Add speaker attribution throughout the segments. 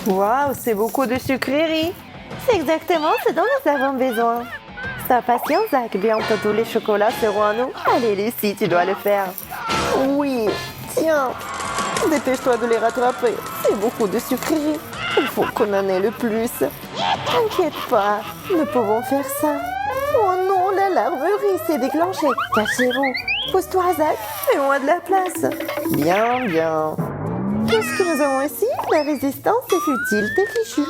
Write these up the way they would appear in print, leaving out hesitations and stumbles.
Speaker 1: Waouh, c'est beaucoup de sucreries. C'est exactement ce dont nous avons besoin. Sois patient, Zach. Bientôt tous les chocolats seront à nous. Allez, Lucie, tu dois le faire. Oui, tiens. Dépêche-toi de les rattraper. C'est beaucoup de sucreries. Il faut qu'on en ait le plus. T'inquiète pas, nous pouvons faire ça. Oh non, l'alarmerie s'est déclenchée. Cachez-vous. Pousse-toi, Zach. Fais-moi de la place. Bien, bien. Qu'est-ce que nous avons ici? La résistance est futile, t'es fichu.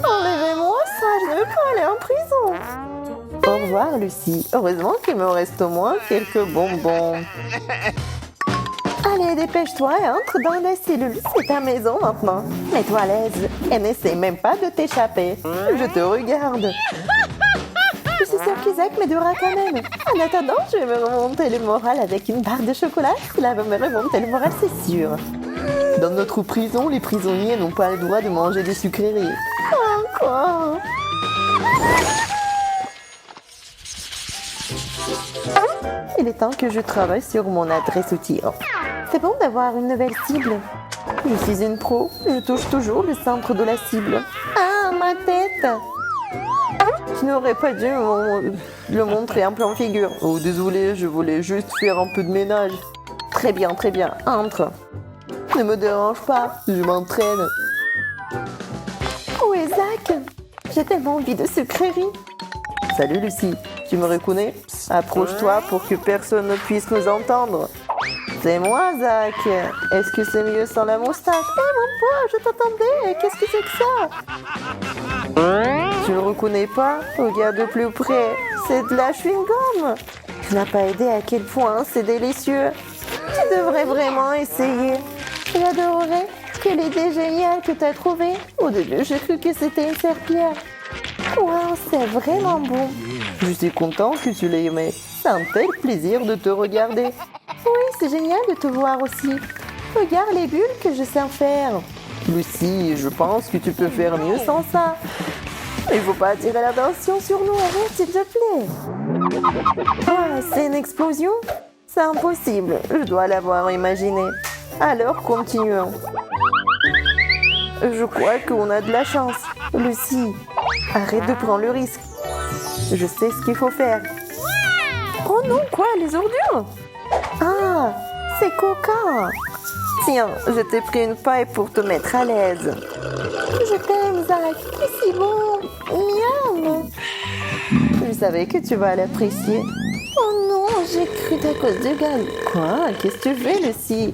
Speaker 1: Enlevez-moi ça, je ne veux pas aller en prison. Au revoir, Lucie. Heureusement qu'il me reste au moins quelques bonbons. Allez, dépêche-toi et entre dans la cellule. C'est ta maison maintenant. Mets-toi à l'aise et n'essaie même pas de t'échapper. Je te regarde. Je suis sûre qu'Isaac m'aidera quand même. En attendant, je vais me remonter le moral avec une barre de chocolat. Cela va me remonter le moral, c'est sûr. Dans notre prison, les prisonniers n'ont pas le droit de manger des sucreries. Encore. Il est temps que je travaille sur mon adresse au tir. C'est bon d'avoir une nouvelle cible. Je suis une pro, je touche toujours le centre de la cible. Ah, ma tête! Tu n'aurais pas dû le montrer en plan figure. Oh, désolé, je voulais juste faire un peu de ménage. Très bien, entre. Ne me dérange pas, je m'entraîne. Où est Zach? J'ai tellement envie de sucreries. Salut Lucie, tu me reconnais? Approche-toi pour que personne ne puisse nous entendre. C'est moi, Zach. Est-ce que c'est mieux sans la moustache? Mon poids, je t'attendais. Qu'est-ce que c'est que ça? Tu ne reconnais pas? Regarde de plus près. C'est de la chewing-gum. Tu n'as pas idée à quel point c'est délicieux. Tu devrais vraiment essayer. J'adorerais. Quelle idée géniale que tu as trouvée. Au début, j'ai cru que c'était une serpillière. Wow, c'est vraiment bon. Je suis content que tu l'aies aimé. C'est un tel plaisir de te regarder. Oui, c'est génial de te voir aussi. Regarde les bulles que je sais faire. Lucie, je pense que tu peux faire mieux sans ça. Il faut pas attirer l'attention sur nous, arrête s'il te plaît. Ah, c'est une explosion? C'est impossible, je dois l'avoir imaginé. Alors continuons. Je crois qu'on a de la chance. Lucie, arrête de prendre le risque. Je sais ce qu'il faut faire. Oh non, quoi, les ordures? Ah, c'est coquin. Tiens, je t'ai pris une paille pour te mettre à l'aise. Je t'aime, Zach. C'est si bon. Miam. Je savais que tu vas l'apprécier. Oh non, j'ai cru à cause du gaz. Quoi? Qu'est-ce que tu fais, Lucie?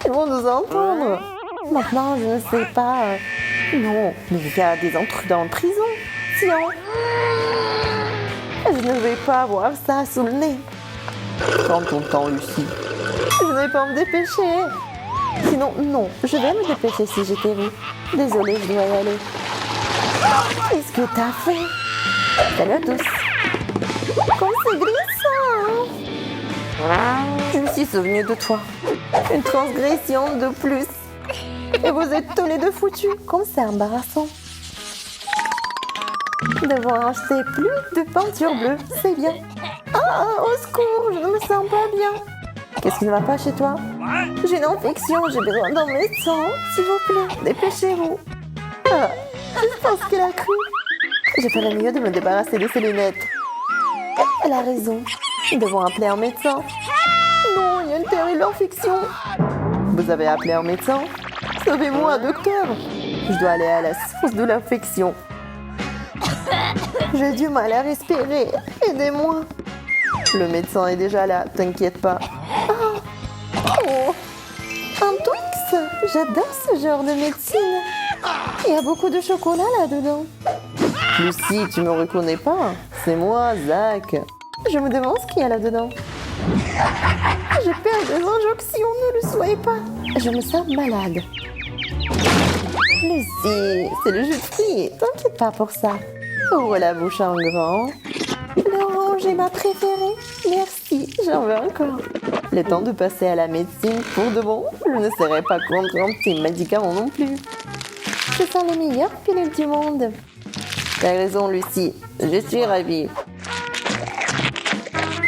Speaker 1: Ils vont nous entendre. Maintenant, je ne sais pas. Non, mais il y a des intruders en prison. Tiens. Je ne vais pas avoir ça sous le nez. Prends ton temps, Lucie. Je ne vais pas me dépêcher. Sinon, non, je vais me dépêcher si j'étais vous. Désolée, je dois y aller. Qu'est-ce que t'as fait? Salut à tous. Comme c'est glissant. Je me suis souvenue de toi. Une transgression de plus. Et vous êtes tous les deux foutus. Comme c'est embarrassant. Devoir acheter plus de peinture bleue, c'est bien. Ah, au secours, je ne me sens pas bien. Qu'est-ce qui ne va pas chez toi? J'ai une infection, j'ai besoin d'un médecin. S'il vous plaît, dépêchez-vous. Ah, je pense qu'elle a cru. J'ai fait le mieux de me débarrasser de ses lunettes. Elle a raison. Nous devons appeler un médecin. Non, il y a une terrible infection. Vous avez appelé un médecin? Sauvez-moi, docteur. Je dois aller à la source de l'infection. J'ai du mal à respirer. Aidez-moi. Le médecin est déjà là, t'inquiète pas. Oh, un Twix. J'adore ce genre de médecine. Il y a beaucoup de chocolat là-dedans. Lucie, tu me reconnais pas? C'est moi, Zach. Je me demande ce qu'il y a là-dedans. J'ai peur des injections, ne le soyez pas. Je me sens malade. Lucie, c'est le jus de fruits. T'inquiète pas pour ça. Ouvre la bouche en grand. L'orange est ma préférée. Merci, j'en veux encore. Le temps de passer à la médecine pour de bon. Je ne serai pas contre un petit médicament non plus. Ce sont les meilleures pilules du monde. T'as raison, Lucie. Je suis ravie.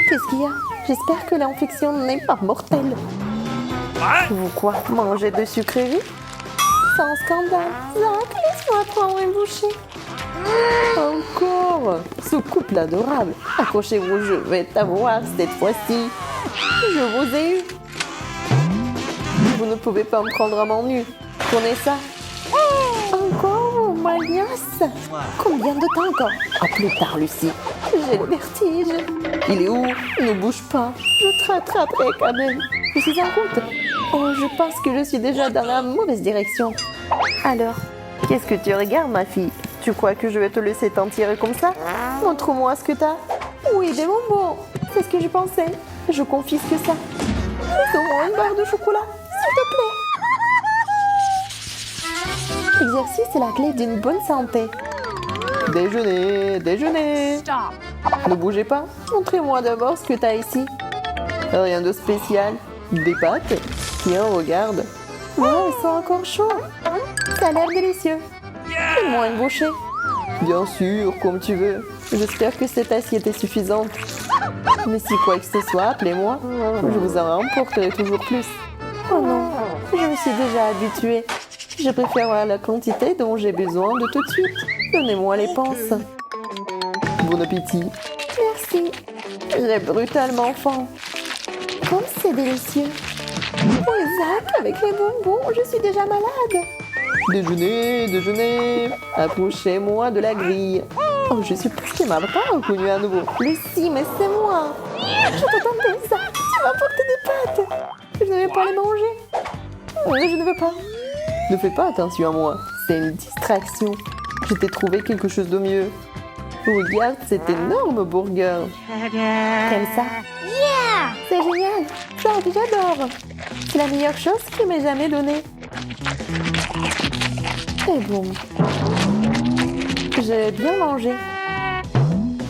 Speaker 1: Qu'est-ce qu'il y a? J'espère que l'infection n'est pas mortelle. Vous quoi? Manger de sucreries? C'est un scandale. Zach, laisse-moi prendre une bouchée. Encore. Ce couple adorable. Accrochez-vous, je vais t'avoir cette fois-ci. Je vous ai eu. Vous ne pouvez pas me prendre à mon nu. Prenez ça. Encore, Malias. Combien de temps encore? À plus tard, Lucie. J'ai le vertige. Il est où? Ne bouge pas. Je te rattraperai quand même. Je suis en route. Oh, je pense que je suis déjà dans la mauvaise direction. Alors, qu'est-ce que tu regardes, ma fille? Tu crois que je vais te laisser t'en tirer comme ça? Montre-moi ce que t'as. Oui, des bonbons. C'est ce que je pensais. Je confisque ça. Laisse-moi une barre de chocolat, s'il te plaît. L'exercice est la clé d'une bonne santé. Déjeuner, déjeuner. Ne bougez pas. Montrez-moi d'abord ce que t'as ici. Rien de spécial. Des pâtes. Tiens, regarde. Oh, elles sont encore chaudes. Ça a l'air délicieux. Fais-moi une bouchée. Bien sûr, comme tu veux. J'espère que cette assiette est suffisante. Mais si quoi que ce soit, appelez-moi. Je vous en remporterai toujours plus. Oh non, je me suis déjà habituée. Je préfère la quantité dont j'ai besoin de tout de suite. Donnez-moi les penses. Bon appétit. Merci. J'ai brutalement faim. Comme c'est délicieux. Oh, Zach, avec les bonbons, je suis déjà malade. Déjeuner, déjeuner. Approchez-moi de la grille. Oh, je suis plus qu'il m'a pas reconnu à nouveau. Lucie, mais c'est moi. Je t'attendais, Zach. Tu m'as apporté des pâtes. Je ne vais pas les manger. Je ne veux pas. Ne fais pas attention à moi. C'est une distraction. Je t'ai trouvé quelque chose de mieux. Regarde cet énorme burger. T'aimes ça? Yeah! C'est génial. J'adore. C'est la meilleure chose qui m'ait jamais donnée. Très bon. J'ai bien mangé.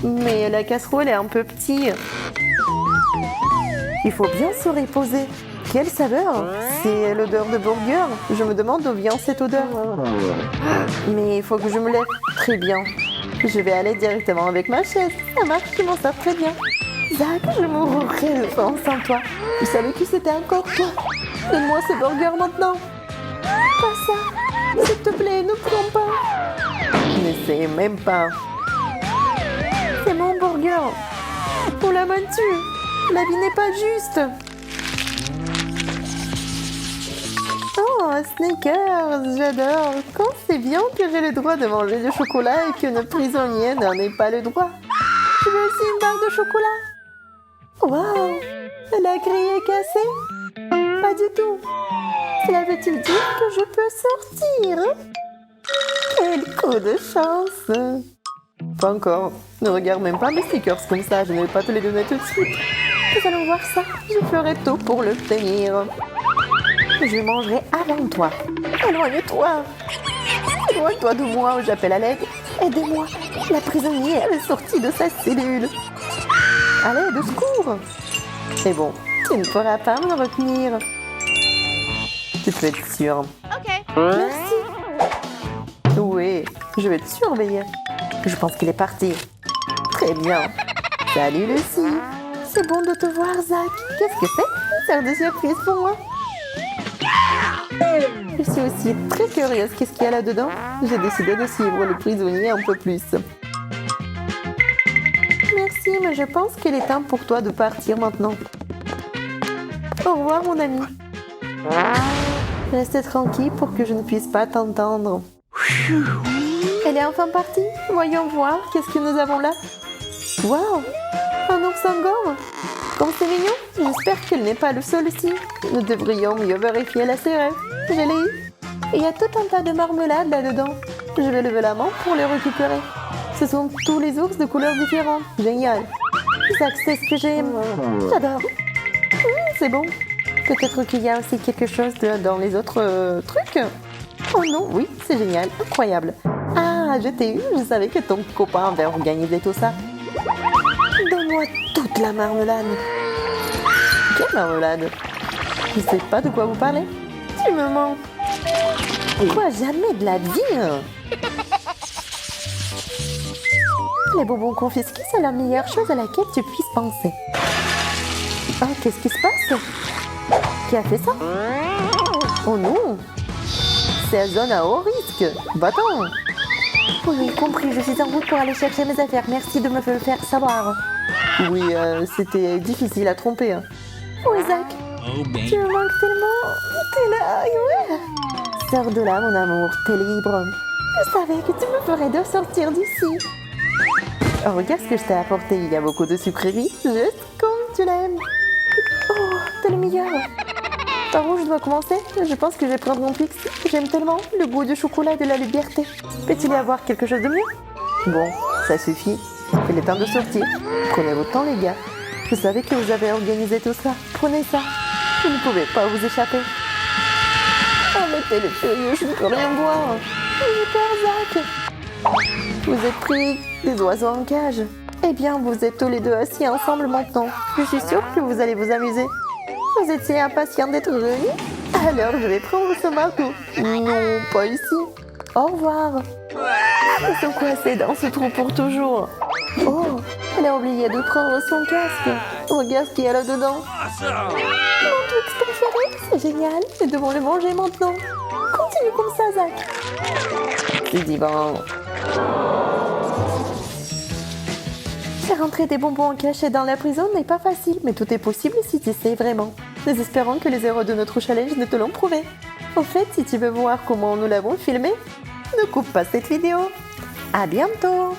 Speaker 1: Mais la casserole est un peu petite. Il faut bien se reposer. Quelle saveur! C'est l'odeur de burger. Je me demande d'où vient cette odeur. Mais il faut que je me lève. Très bien. Je vais aller directement avec ma chaise. Ça marche, je m'en sors très bien. Zach, je mourrai de faim sans toi. Je savais que c'était encore toi. Donne-moi ce burger maintenant. Pas ça. S'il te plaît, ne prends pas. N'essaie même pas. C'est mon burger. On l'a mal tué. La vie n'est pas juste. Oh, Snickers, j'adore. Quand c'est bien que j'ai le droit de manger du chocolat et que nos prisonniers n'en aient pas le droit. Tu veux aussi une barre de chocolat? Waouh, la grille est cassée? Pas du tout. Cela veut-il dire que je peux sortir? Quel coup de chance! Pas encore. Ne regarde même pas mes stickers comme ça, je ne vais pas te les donner tout de suite. Nous allons voir ça. Je ferai tout pour le tenir. Je mangerai avant toi. Éloigne-toi. Éloigne-toi de moi ou j'appelle à l'aide. Aidez-moi. La prisonnière est sortie de sa cellule. À l'aide, au secours. C'est bon. Tu ne pourras pas me retenir. Tu peux être sûr. Merci. Oui, je vais te surveiller. Je pense qu'il est parti. Très bien. Salut Lucie. C'est bon de te voir, Zach. Qu'est-ce que c'est? Une sorte de surprise pour moi. Je suis aussi très curieuse. Qu'est-ce qu'il y a là-dedans? J'ai décidé de suivre le prisonnier un peu plus. Merci, mais je pense qu'il est temps pour toi de partir maintenant. Au revoir, mon ami. Reste tranquille pour que je ne puisse pas t'entendre. Elle est enfin partie. Voyons voir. Qu'est-ce que nous avons là? Waouh! Un ours en gomme. Comme c'est mignon. J'espère qu'elle n'est pas le seul ici. Nous devrions mieux vérifier la sérève. Je l'ai eu. Il y a tout un tas de marmelade là-dedans. Je vais lever la main pour les récupérer. Ce sont tous les ours de couleurs différentes. Génial. Zach, c'est ce que j'aime. J'adore. C'est bon. Peut-être qu'il y a aussi quelque chose dans les autres trucs. Oh non, oui, c'est génial. Incroyable. Ah, je t'ai eu. Je savais que ton copain avait organisé tout ça. Donne-moi toute la marmelade. Quelle marmelade? Je ne sais pas de quoi vous parlez. Tu me mens. Quoi, jamais de la vie? Les bonbons confisqués, c'est la meilleure chose à laquelle tu puisses penser. Oh, qu'est-ce qui se passe? Qui a fait ça? Oh non! cette zone à haut risque. Va-t'en. Oui, compris, je suis en route pour aller chercher mes affaires. Merci de me le faire savoir. Oui, c'était difficile à tromper. Hein. Oui, Zach. Tu me manques tellement. T'es là, ouais. Sors de là, mon amour, t'es libre. Je savais que tu me ferais de sortir d'ici. Oh, regarde ce que je t'ai apporté. Il y a beaucoup de sucreries, juste comme tu l'aimes. Oh, t'es le meilleur. Par où je dois commencer? Je pense que je vais prendre mon Pix. J'aime tellement le goût du chocolat et de la liberté. Peut-il y avoir quelque chose de mieux? Bon, ça suffit. Il est temps de sortir. Prenez votre temps, les gars. Je savais que vous avez organisé tout ça. Prenez ça. Vous ne pouvez pas vous échapper. Oh, mais t'es le furieux, je ne peux rien voir. J'ai peur, Zach. Vous êtes pris des oiseaux en cage. Eh bien, vous êtes tous les deux assis ensemble maintenant. Je suis sûre que vous allez vous amuser. Vous êtes si impatient d'être venus? Alors, je vais prendre ce marteau. Non, pas ici. Au revoir. Ils sont coincés dans ce trou pour toujours. Oh, elle a oublié de prendre son casque. Regarde ce qu'il y a là-dedans. Mon Twix préféré, c'est génial. Nous devons le manger maintenant. Continue comme ça, Zach. C'est divin. Faire rentrer des bonbons en cachette dans la prison n'est pas facile, mais tout est possible si tu sais vraiment. Nous espérons que les héros de notre challenge ne te l'ont prouvé. Au fait, si tu veux voir comment nous l'avons filmé, ne coupe pas cette vidéo. À bientôt!